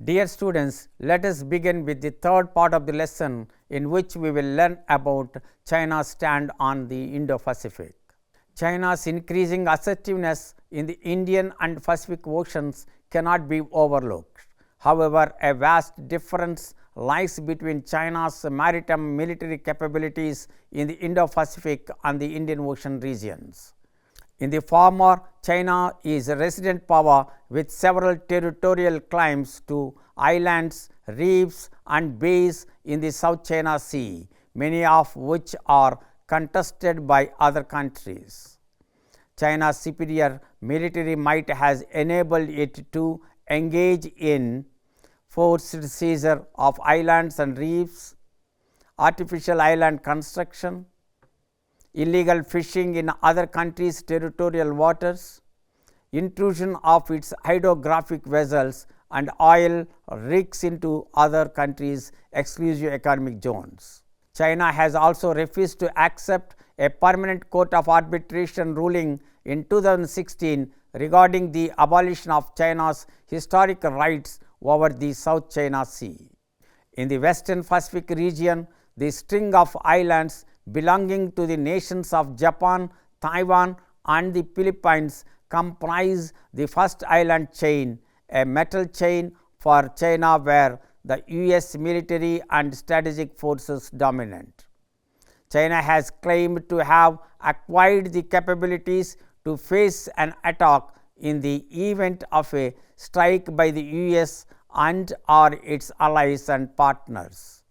Dear students, let us begin with the third part of the lesson, in which we will learn about China's stand on the Indo-Pacific. China's increasing assertiveness in the Indian and Pacific Oceans cannot be overlooked. However, a vast difference lies between China's maritime military capabilities in the Indo-Pacific and the Indian Ocean regions. In the former, China is a resident power with several territorial claims to islands, reefs and bays in the South China Sea, many of which are contested by other countries. China's superior military might has enabled it to engage in forced seizure of islands and reefs, artificial island construction, illegal fishing in other countries' territorial waters, intrusion of its hydrographic vessels and oil rigs into other countries' exclusive economic zones. China has also refused to accept a permanent court of arbitration ruling in 2016 regarding the abolition of China's historical rights over the South China Sea. In the Western Pacific region, the string of islands belonging to the nations of Japan, Taiwan and the Philippines comprise the first island chain, a metal chain for China where the US military and strategic forces dominant. China has claimed to have acquired the capabilities to face an attack in the event of a strike by the US and or its allies and partners.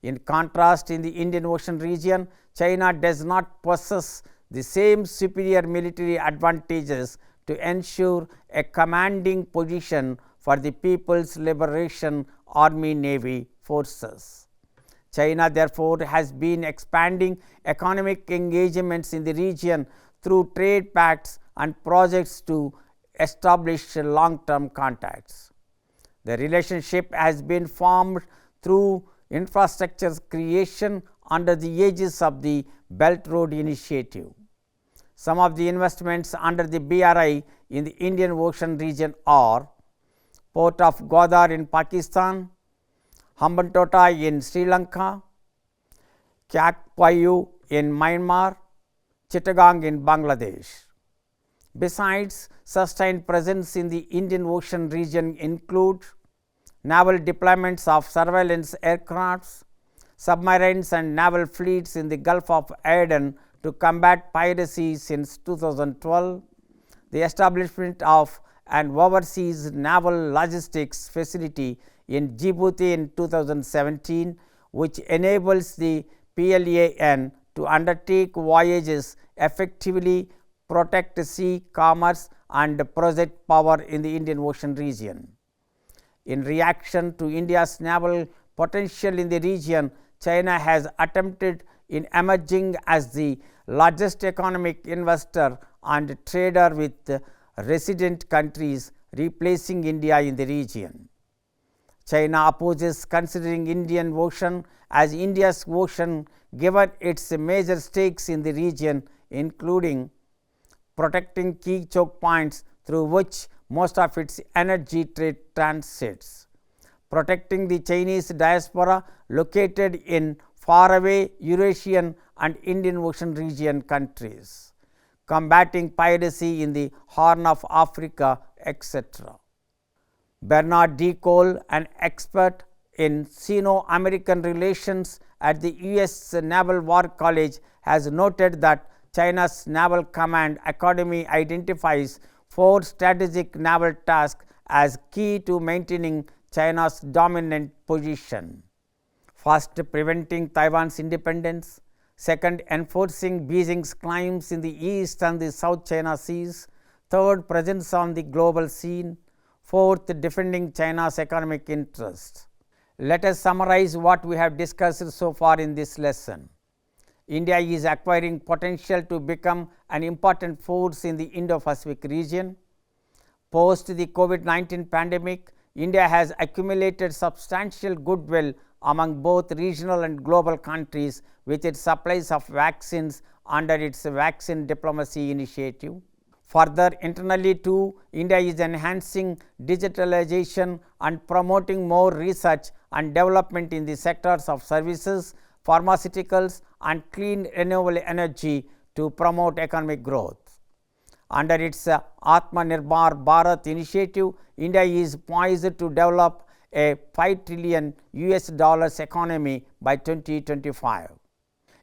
In contrast, in the Indian Ocean region, China does not possess the same superior military advantages to ensure a commanding position for the People's Liberation Army Navy forces. China therefore has been expanding economic engagements in the region through trade pacts and projects to establish long-term contacts. The relationship has been formed through infrastructure creation under the aegis of the Belt Road Initiative. Some of the investments under the BRI in the Indian Ocean region are Port of Gwadar in Pakistan, Hambantota in Sri Lanka, Kakpayu in Myanmar, Chittagong in Bangladesh. Besides, sustained presence in the Indian Ocean region include naval deployments of surveillance aircrafts, submarines and naval fleets in the Gulf of Aden to combat piracy since 2012, the establishment of an overseas naval logistics facility in Djibouti in 2017, which enables the PLAN to undertake voyages effectively, protect sea commerce and project power in the Indian Ocean region. In reaction to India's naval potential in the region, China has attempted in emerging as the largest economic investor and trader with resident countries, replacing India in the region. China opposes considering Indian Ocean as India's ocean given its major stakes in the region, including protecting key choke points through which most of its energy trade transits, protecting the Chinese diaspora located in faraway Eurasian and Indian Ocean region countries, combating piracy in the Horn of Africa, etc. Bernard D. Cole, an expert in Sino-American relations at the US Naval War College, has noted that China's Naval Command Academy identifies 4 strategic naval tasks as key to maintaining China's dominant position. First, preventing Taiwan's independence. Second, enforcing Beijing's claims in the East and the South China Seas. Third, presence on the global scene. Fourth, defending China's economic interests. Let us summarize what we have discussed so far in this lesson. India is acquiring potential to become an important force in the Indo-Pacific region. Post the COVID-19 pandemic, India has accumulated substantial goodwill among both regional and global countries with its supplies of vaccines under its vaccine diplomacy initiative. Further, internally too, India is enhancing digitalization and promoting more research and development in the sectors of services, pharmaceuticals and clean renewable energy to promote economic growth. Under its Atmanirbhar Bharat initiative, India is poised to develop a $5 trillion economy by 2025.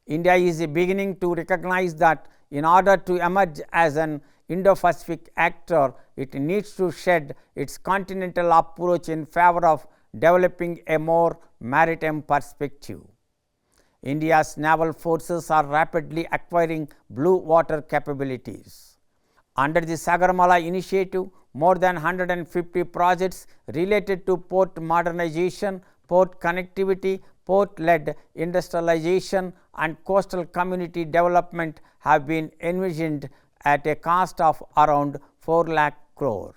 India is beginning to recognize that in order to emerge as an Indo-Pacific actor, it needs to shed its continental approach in favor of developing a more maritime perspective. India's naval forces are rapidly acquiring blue water capabilities. Under the Sagarmala initiative, more than 150 projects related to port modernization, port connectivity, port-led industrialization and coastal community development have been envisioned at a cost of around 4 lakh crore.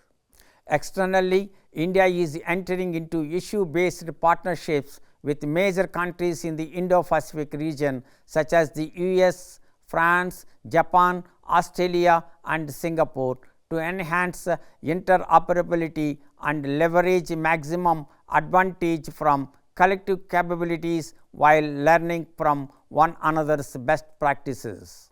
Externally, India is entering into issue-based partnerships with major countries in the Indo-Pacific region such as the US, France, Japan, Australia and Singapore to enhance interoperability and leverage maximum advantage from collective capabilities while learning from one another's best practices.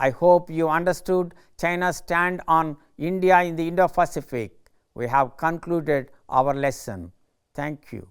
I hope you understood China's stand on India in the Indo-Pacific. We have concluded our lesson. Thank you.